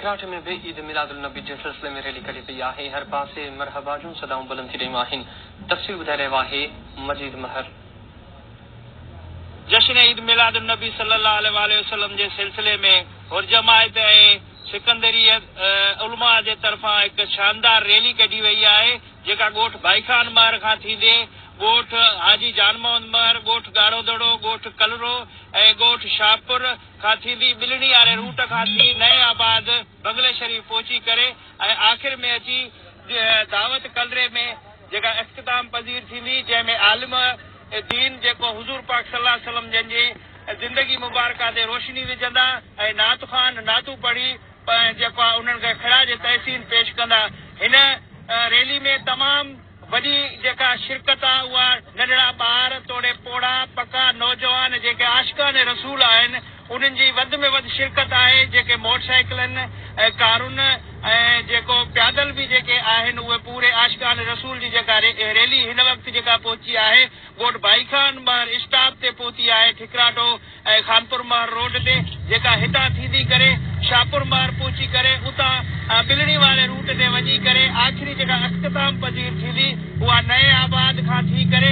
ठिकराटे में भी ईद मिलादुल नबी जे सिलसिले में रैली कढी पई आहे। हर पासे मरहबा जूं सदाऊं बुलंद थी रहियूं आहिनि। तफ़सील ॿुधाए रहियो आहे मजीद महर। जश्न ईद मिलादुल नबी सल्लल्लाहु अलैहि वसल्लम जे सिलसिले में हुरजमायत ऐं सिकंदरियत उलमा जे तरफ़ां हिकु शानदार रैली कढी वई आहे, जेका ॻोठ भाईखान महर खां थींदे ॻोठ हाजी जान मोहम्मद महर, ॻोठ गारो दड़ो, ॻोठ कलरो ऐं ॻोठ शाहपुर खां थींदी बिलणी वारे रूट खां थी नए आबाद बंगले शरीफ़ पहुची करे ऐं आख़िर में अची दावत कलरे में जेका इख्तिताम पज़ीर थींदी, जंहिंमें आलिम दीन जेको हुज़ूर पाक सल्लल्लाहु अलैहि वसल्लम जंहिंजी ज़िंदगी मुबारका ते रोशनी विझंदा ऐं नात ख़ान नातू पढ़ी जेको आहे उन्हनि खे ख़िराज तहसीन पेश कंदा। हिन रैली में तमामु वॾी जेका शिरकत आहे उहा नंढड़ा ॿार, तोड़े पोड़ा, पका नौजवान जेके आशिकान रसूल आहिनि उन्हनि जी वधि में वधि शिरकत आहे। जेके मोटरसाइकिलनि ऐं कारुनि ऐं जेको पैदल बि जेके आहिनि उहे पूरे आशिकान रसूल जी जेका रैली हिन वक़्तु जेका पहुची आहे ॻोठ भाईखान महर स्टॉप ते पहुती आहे, ठिकराटो ऐं खानपुर महर रोड ते, जेका हितां थींदी करे शाहपुर महर पहुची करे उतां बिलणी वारे रूट ते वञी करे आख़िरी जेका इख्तिताम पज़ीर थींदी उहा नए आबाद खां थी करे